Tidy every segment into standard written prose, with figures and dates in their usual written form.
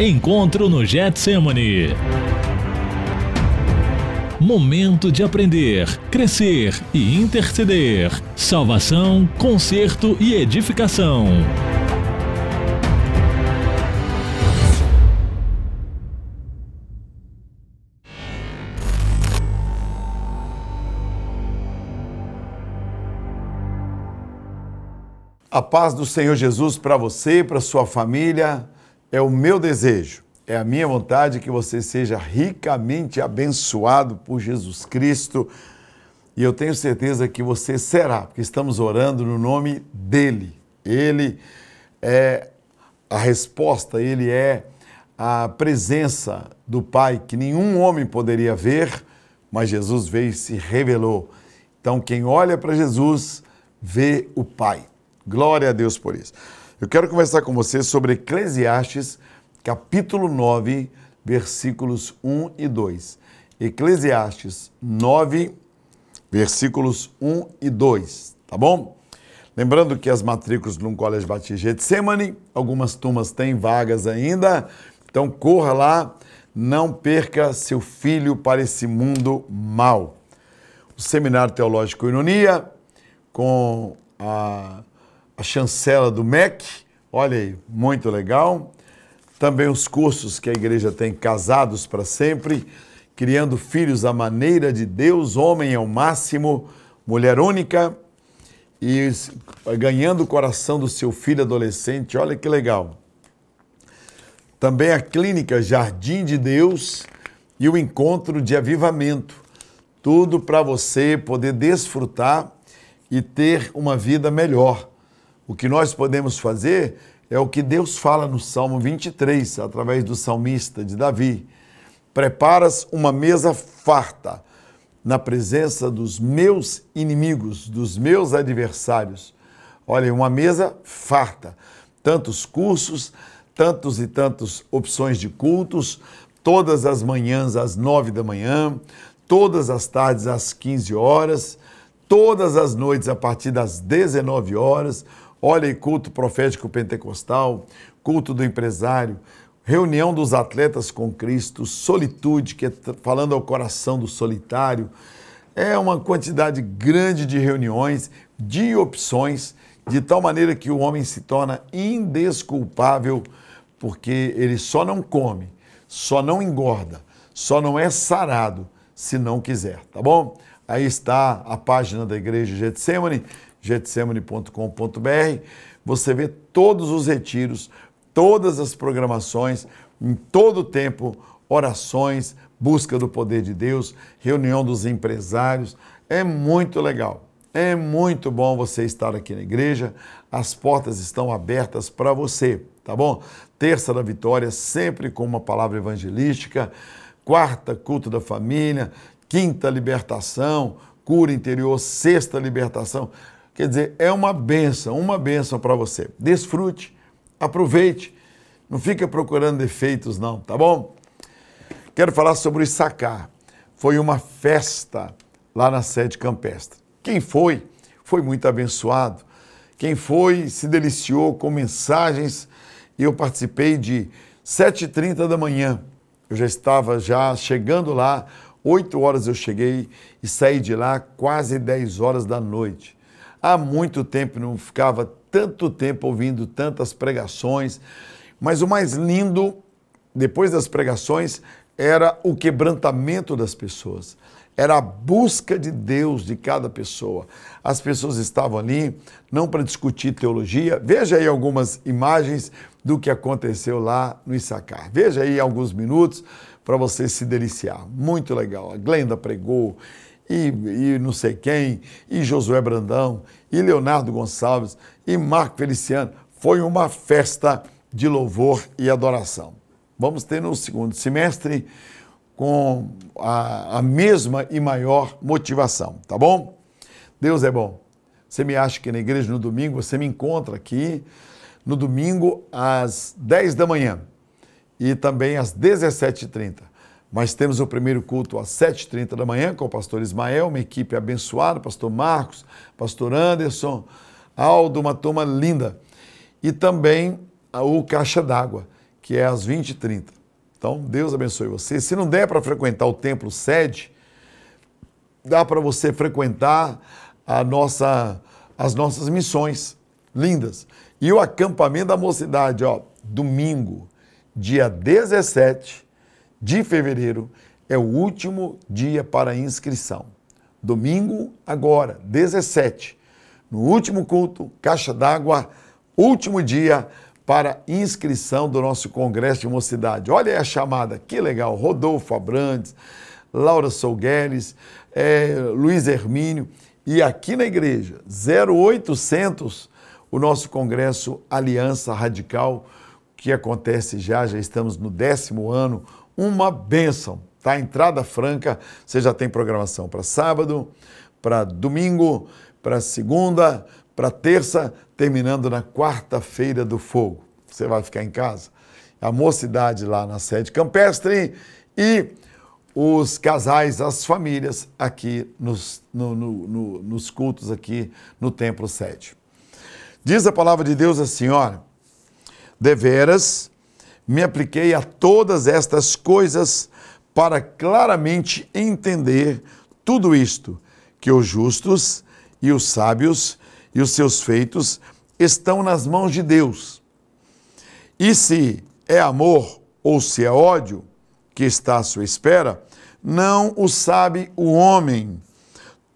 Encontro no Getsemane. Momento de aprender, crescer e interceder. Salvação, conserto e edificação. A paz do Senhor Jesus para você e para sua família é o meu desejo. É a minha vontade que você seja ricamente abençoado por Jesus Cristo. E eu tenho certeza que você será, porque estamos orando no nome dEle. Ele é a resposta, Ele é a presença do Pai que nenhum homem poderia ver, mas Jesus veio e se revelou. Então, quem olha para Jesus, vê o Pai. Glória a Deus por isso. Eu quero conversar com você sobre Eclesiastes, capítulo 9, versículos 1 e 2. Eclesiastes 9, versículos 1 e 2, tá bom? Lembrando que as matrículas no Colégio Batista Getsemane, algumas turmas têm vagas ainda, então corra lá, não perca seu filho para esse mundo mau. O Seminário Teológico Ironia, com a chancela do MEC, olha aí, muito legal. Também os cursos que a igreja tem, Casados para Sempre, Criando Filhos à Maneira de Deus, Homem ao Máximo, Mulher Única e Ganhando o Coração do Seu Filho Adolescente, olha que legal. Também a Clínica Jardim de Deus e o Encontro de Avivamento, tudo para você poder desfrutar e ter uma vida melhor. O que nós podemos fazer é o que Deus fala no Salmo 23, através do salmista de Davi. Preparas uma mesa farta na presença dos meus inimigos, dos meus adversários. Olha, uma mesa farta. Tantos cursos, tantos e tantas opções de cultos, todas as manhãs às 9 da manhã, todas as tardes às 15 horas, todas as noites a partir das 19 horas, olha aí, culto profético pentecostal, culto do empresário, reunião dos atletas com Cristo, solitude, que é falando ao coração do solitário. É uma quantidade grande de reuniões, de opções, de tal maneira que o homem se torna indesculpável, porque ele só não come, só não engorda, só não é sarado, se não quiser, tá bom? Aí está a página da Igreja Getsemane, getsemane.com.br, você vê todos os retiros, todas as programações, em todo o tempo, orações, busca do poder de Deus, reunião dos empresários, é muito legal, é muito bom você estar aqui na igreja, as portas estão abertas para você, tá bom? Terça da Vitória, sempre com uma palavra evangelística, quarta, culto da família, quinta, libertação, cura interior, sexta, libertação. Quer dizer, é uma bênção para você. Desfrute, aproveite, não fica procurando defeitos não, tá bom? Quero falar sobre o Issacar. Foi uma festa lá na sede campestre. Quem foi muito abençoado. Quem foi se deliciou com mensagens. Eu participei de 7h30 da manhã. Eu já estava chegando lá, 8 horas eu cheguei e saí de lá quase 10 horas da noite. Há muito tempo não ficava tanto tempo ouvindo tantas pregações, mas o mais lindo, depois das pregações, era o quebrantamento das pessoas. Era a busca de Deus de cada pessoa. As pessoas estavam ali, não para discutir teologia. Veja aí algumas imagens do que aconteceu lá no Issacar. Veja aí alguns minutos para você se deliciar. Muito legal. A Glenda pregou, e não sei quem, e Josué Brandão, e Leonardo Gonçalves, e Marco Feliciano. Foi uma festa de louvor e adoração. Vamos ter no segundo semestre com a mesma e maior motivação, tá bom? Deus é bom. Você me acha que na igreja no domingo, você me encontra aqui no domingo às 10 da manhã e também às 17h30. Mas temos o primeiro culto às 7h30 da manhã com o pastor Ismael, uma equipe abençoada, pastor Marcos, pastor Anderson, Aldo, uma turma linda. E também o Caixa d'Água, que é às 20h30. Então, Deus abençoe você. Se não der para frequentar o templo sede, dá para você frequentar as nossas missões lindas. E o acampamento da mocidade, ó, domingo, dia 17 de fevereiro, é o último dia para inscrição. Domingo, agora, 17, no último culto, caixa d'água, último dia para inscrição do nosso Congresso de Mocidade. Olha aí a chamada, que legal, Rodolfo Abrantes, Laura Solgueres, Luiz Hermínio, e aqui na igreja, 0800, o nosso Congresso Aliança Radical, que acontece já estamos no 10º ano, uma bênção, tá? Entrada franca, você já tem programação para sábado, para domingo, para segunda, para terça, terminando na quarta-feira do fogo. Você vai ficar em casa. A mocidade lá na sede campestre e os casais, as famílias aqui nos cultos aqui no templo sede. Diz a palavra de Deus assim, olha, deveras me apliquei a todas estas coisas para claramente entender tudo isto, que os justos e os sábios e os seus feitos estão nas mãos de Deus. E se é amor ou se é ódio que está à sua espera, não o sabe o homem.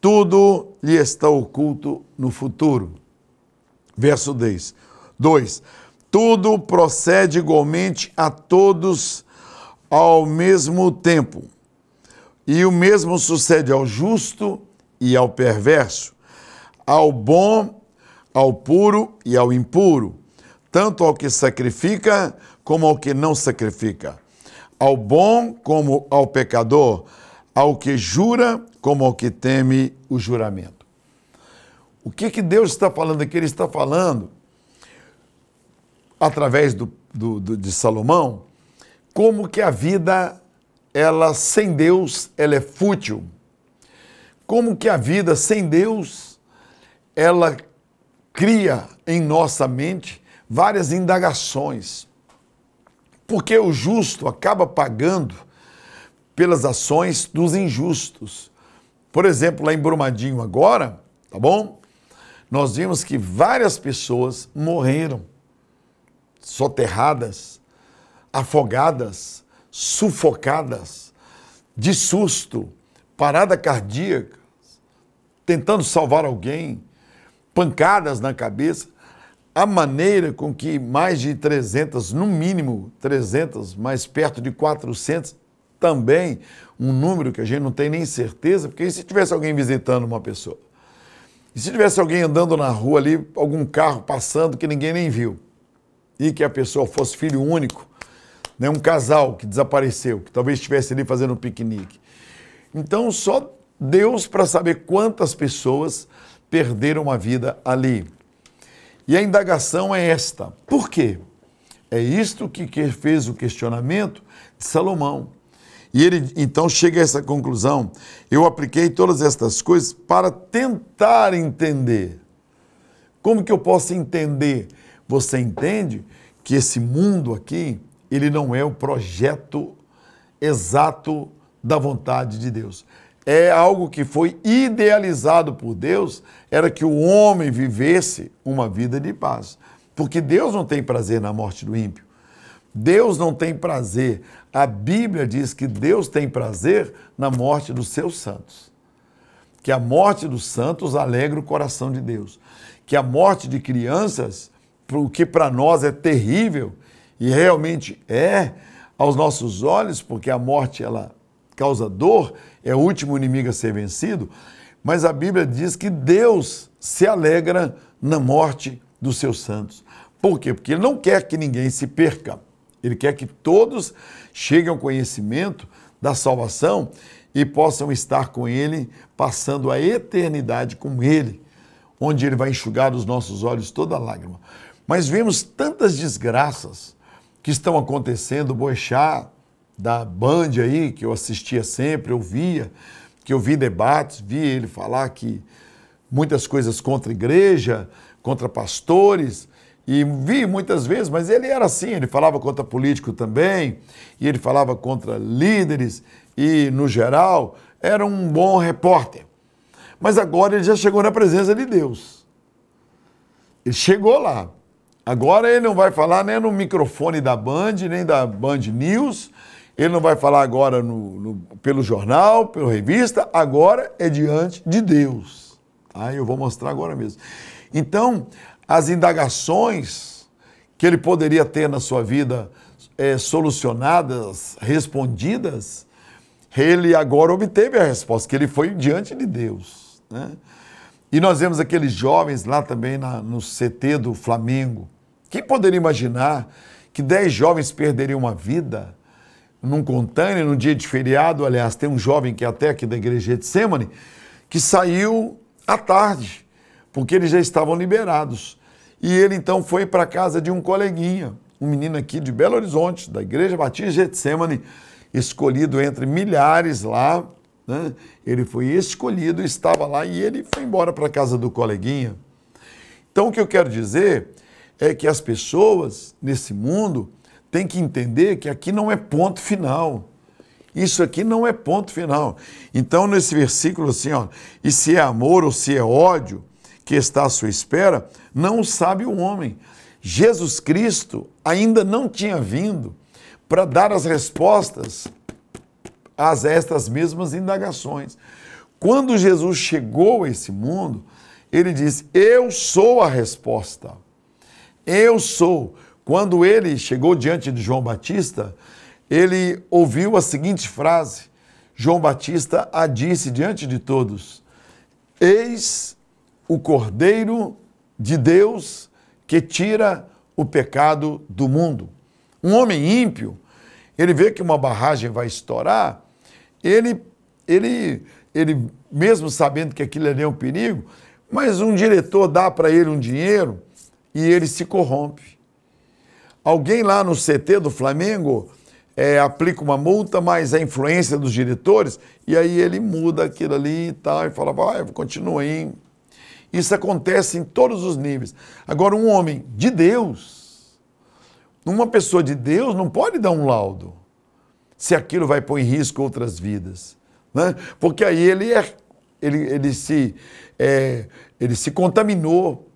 Tudo lhe está oculto no futuro. Verso 2. Tudo procede igualmente a todos ao mesmo tempo. E o mesmo sucede ao justo e ao perverso, ao bom, ao puro e ao impuro, tanto ao que sacrifica como ao que não sacrifica, ao bom como ao pecador, ao que jura como ao que teme o juramento. O que Deus está falando aqui? Ele está falando, através de Salomão, como que a vida, ela sem Deus, ela é fútil. Como que a vida sem Deus, ela cria em nossa mente várias indagações. Porque o justo acaba pagando pelas ações dos injustos. Por exemplo, lá em Brumadinho agora, tá bom? Nós vimos que várias pessoas morreram, soterradas, afogadas, sufocadas, de susto, parada cardíaca, tentando salvar alguém, pancadas na cabeça. A maneira com que mais de 300, no mínimo 300, mais perto de 400, também um número que a gente não tem nem certeza, porque e se tivesse alguém visitando uma pessoa? E se tivesse alguém andando na rua ali, algum carro passando que ninguém nem viu, e que a pessoa fosse filho único, né, um casal que desapareceu, que talvez estivesse ali fazendo um piquenique. Então, só Deus para saber quantas pessoas perderam a vida ali. E a indagação é esta. Por quê? É isto que fez o questionamento de Salomão. E ele então chega a essa conclusão. Eu apliquei todas estas coisas para tentar entender. Como que eu posso entender? Você entende que esse mundo aqui, ele não é o projeto exato da vontade de Deus. É algo que foi idealizado por Deus, era que o homem vivesse uma vida de paz. Porque Deus não tem prazer na morte do ímpio. Deus não tem prazer. A Bíblia diz que Deus tem prazer na morte dos seus santos. Que a morte dos santos alegra o coração de Deus. Que a morte de crianças, o que para nós é terrível, e realmente é aos nossos olhos, porque a morte ela causa dor, é o último inimigo a ser vencido, mas a Bíblia diz que Deus se alegra na morte dos seus santos. Por quê? Porque Ele não quer que ninguém se perca. Ele quer que todos cheguem ao conhecimento da salvação e possam estar com Ele, passando a eternidade com Ele, onde Ele vai enxugar dos nossos olhos toda lágrima. Mas vemos tantas desgraças que estão acontecendo, o Boechat, da Band aí, que eu assistia sempre, eu via, que eu vi debates, vi ele falar que muitas coisas contra a igreja, contra pastores, e vi muitas vezes, mas ele era assim, ele falava contra político também, e ele falava contra líderes, e no geral era um bom repórter. Mas agora ele já chegou na presença de Deus. Ele chegou lá. Agora ele não vai falar nem no microfone da Band, nem da Band News, ele não vai falar agora pelo jornal, pela revista, agora é diante de Deus. Eu vou mostrar agora mesmo. Então, as indagações que ele poderia ter na sua vida solucionadas, respondidas, ele agora obteve a resposta, que ele foi diante de Deus, né? E nós vemos aqueles jovens lá também no CT do Flamengo. Quem poderia imaginar que 10 jovens perderiam uma vida num container, num dia de feriado? Aliás, tem um jovem que é até aqui da igreja de Getsemane, que saiu à tarde, porque eles já estavam liberados. E ele então foi para a casa de um coleguinha, um menino aqui de Belo Horizonte, da Igreja Batista de Getsemane, escolhido entre milhares lá, né? Ele foi escolhido, estava lá e ele foi embora para a casa do coleguinha. Então o que eu quero dizer é que as pessoas nesse mundo têm que entender que aqui não é ponto final. Isso aqui não é ponto final. Então, nesse versículo assim, ó, e se é amor ou se é ódio que está à sua espera, não o sabe o homem. Jesus Cristo ainda não tinha vindo para dar as respostas a estas mesmas indagações. Quando Jesus chegou a esse mundo, ele disse, eu sou a resposta. Eu sou. Quando ele chegou diante de João Batista, ele ouviu a seguinte frase. João Batista a disse diante de todos, eis o Cordeiro de Deus que tira o pecado do mundo. Um homem ímpio, ele vê que uma barragem vai estourar, ele mesmo sabendo que aquilo ali é um perigo, mas um diretor dá para ele um dinheiro e ele se corrompe. Alguém lá no CT do Flamengo aplica uma multa, mas a influência dos diretores, e aí ele muda aquilo ali e tal, e fala, vai, continua aí. Isso acontece em todos os níveis. Agora, um homem de Deus, uma pessoa de Deus não pode dar um laudo se aquilo vai pôr em risco outras vidas, né? Porque aí ele se contaminou,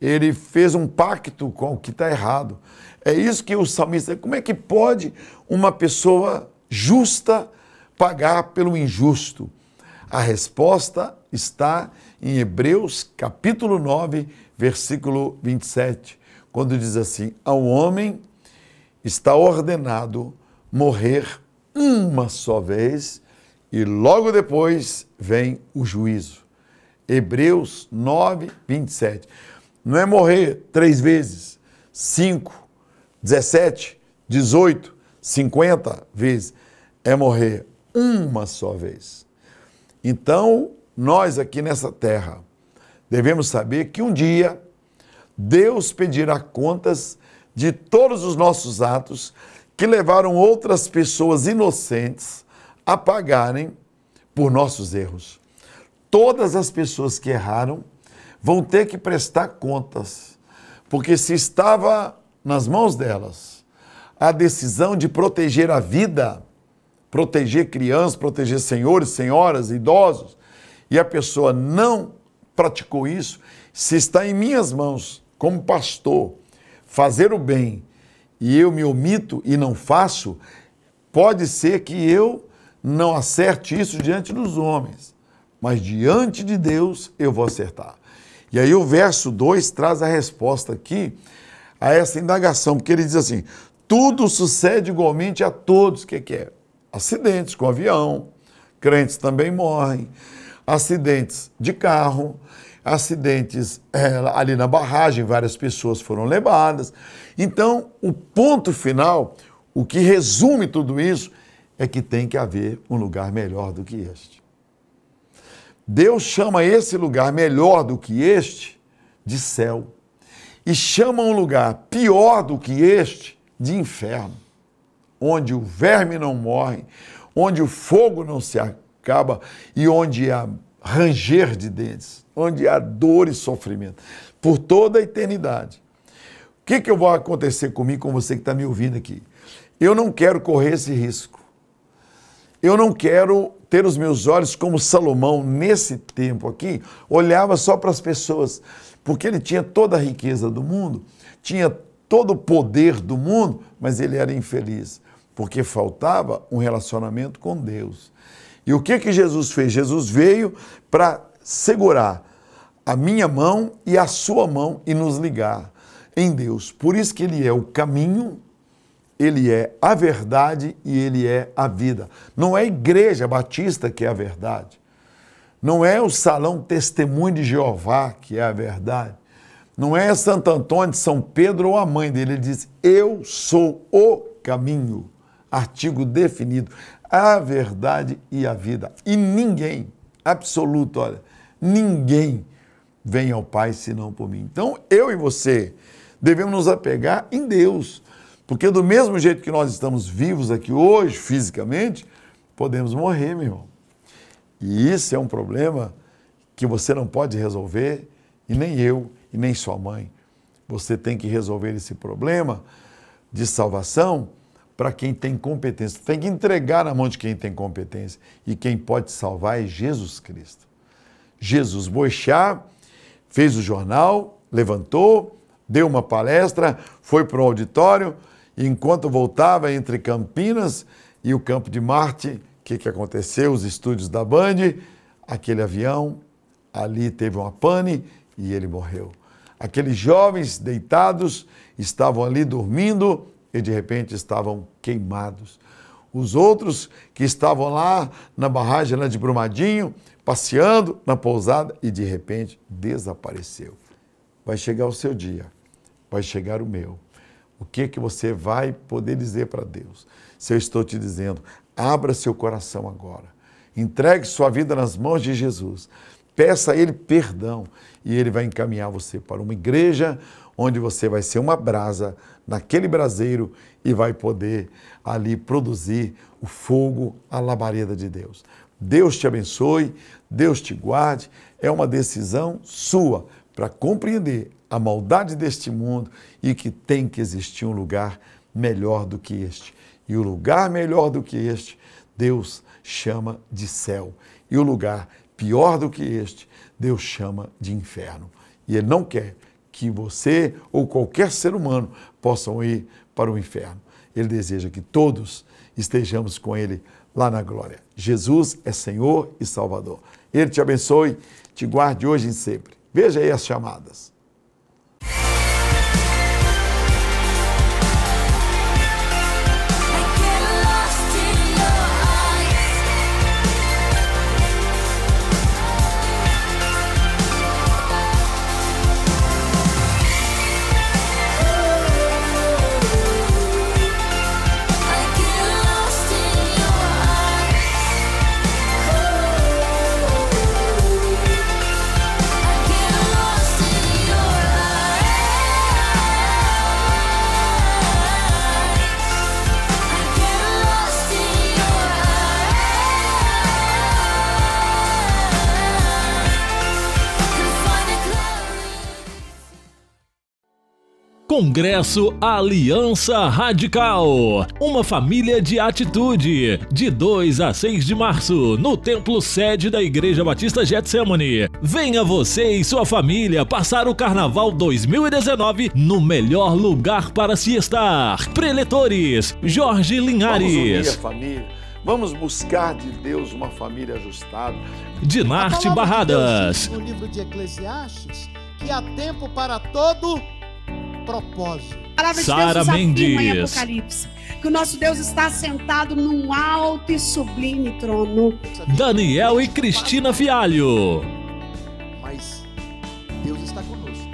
ele fez um pacto com o que está errado. É isso que o salmista... Como é que pode uma pessoa justa pagar pelo injusto? A resposta está em Hebreus, capítulo 9, versículo 27, quando diz assim, ao homem está ordenado morrer uma só vez e logo depois vem o juízo. Hebreus 9, 27. Não é morrer 3 vezes, 5, 17, 18, 50 vezes. É morrer uma só vez. Então, nós aqui nessa terra devemos saber que um dia Deus pedirá contas de todos os nossos atos que levaram outras pessoas inocentes a pagarem por nossos erros. Todas as pessoas que erraram vão ter que prestar contas, porque se estava nas mãos delas a decisão de proteger a vida, proteger crianças, proteger senhores, senhoras, idosos, e a pessoa não praticou isso, se está em minhas mãos, como pastor, fazer o bem, e eu me omito e não faço, pode ser que eu não acerte isso diante dos homens, mas diante de Deus eu vou acertar. E aí o verso 2 traz a resposta aqui a essa indagação, porque ele diz assim, tudo sucede igualmente a todos. O que é? Acidentes com avião, crentes também morrem, acidentes de carro, acidentes ali na barragem, várias pessoas foram levadas. Então, o ponto final, o que resume tudo isso, é que tem que haver um lugar melhor do que este. Deus chama esse lugar melhor do que este de céu e chama um lugar pior do que este de inferno, onde o verme não morre, onde o fogo não se acaba e onde há ranger de dentes, onde há dor e sofrimento, por toda a eternidade. que vai acontecer comigo, com você que está me ouvindo aqui? Eu não quero correr esse risco. Eu não quero ter os meus olhos como Salomão, nesse tempo aqui, olhava só para as pessoas, porque ele tinha toda a riqueza do mundo, tinha todo o poder do mundo, mas ele era infeliz, porque faltava um relacionamento com Deus. E o que Jesus fez? Jesus veio para segurar a minha mão e a sua mão e nos ligar em Deus. Por isso que ele é o caminho, ele é a verdade e ele é a vida. Não é a Igreja Batista que é a verdade. Não é o Salão Testemunho de Jeová que é a verdade. Não é Santo Antônio de São Pedro ou a mãe dele. Ele diz, eu sou o caminho. Artigo definido. A verdade e a vida. E ninguém, absoluto, olha, ninguém vem ao Pai senão por mim. Então, eu e você devemos nos apegar em Deus. Porque do mesmo jeito que nós estamos vivos aqui hoje, fisicamente, podemos morrer, meu irmão. E isso é um problema que você não pode resolver, e nem eu, e nem sua mãe. Você tem que resolver esse problema de salvação para quem tem competência. Tem que entregar na mão de quem tem competência. E quem pode salvar é Jesus Cristo. Jesus Boixá fez o jornal, levantou, deu uma palestra, foi para o auditório, e enquanto voltava entre Campinas e o Campo de Marte, o que aconteceu? Os estúdios da Band, aquele avião, ali teve uma pane e ele morreu. Aqueles jovens deitados estavam ali dormindo e de repente estavam queimados. Os outros que estavam lá na barragem lá de Brumadinho, passeando na pousada e de repente desapareceu. Vai chegar o seu dia, vai chegar o meu. O que você vai poder dizer para Deus? Se eu estou te dizendo, abra seu coração agora. Entregue sua vida nas mãos de Jesus. Peça a Ele perdão e Ele vai encaminhar você para uma igreja onde você vai ser uma brasa naquele braseiro e vai poder ali produzir o fogo, a labareda de Deus. Deus te abençoe, Deus te guarde. É uma decisão sua para compreender a maldade deste mundo e que tem que existir um lugar melhor do que este. E o lugar melhor do que este, Deus chama de céu. E o lugar pior do que este, Deus chama de inferno. E Ele não quer que você ou qualquer ser humano possam ir para o inferno. Ele deseja que todos estejamos com Ele lá na glória. Jesus é Senhor e Salvador. Ele te abençoe, te guarde hoje e sempre. Veja aí as chamadas. Congresso Aliança Radical, uma família de atitude, de 2 a 6 de março, no templo sede da Igreja Batista Getsemane. Venha você e sua família passar o Carnaval 2019 no melhor lugar para se estar. Preletores, Jorge Linhares. Vamos unir a família, vamos buscar de Deus uma família ajustada. Dinarte Barradas. No livro de Eclesiastes, que há tempo para todo propósito. A palavra de Sara Deus nos afirma em Mendes. Apocalipse que o nosso Deus está sentado num alto e sublime trono. Daniel e Cristina Fialho. Mas Deus está conosco.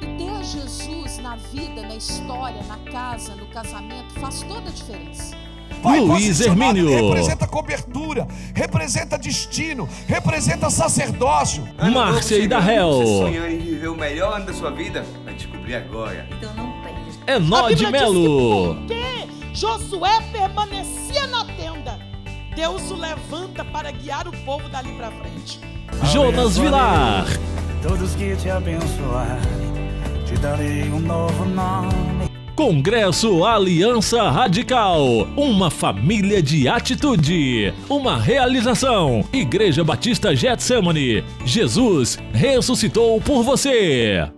E ter Jesus na vida, na história, na casa, no casamento, faz toda a diferença. Luiz Hermínio. Representa cobertura, representa destino, representa sacerdócio. Márcia e Darrell. Você sonhou em viver o melhor ano da sua vida? Vai descobrir agora. Então não perde. Enode Melo. Porque Josué permanecia na tenda, Deus o levanta para guiar o povo dali para frente. Jonas Vilar. Todos que te abençoarem, te darei um novo nome. Congresso Aliança Radical, uma família de atitude, uma realização, Igreja Batista Getsemane, Jesus ressuscitou por você.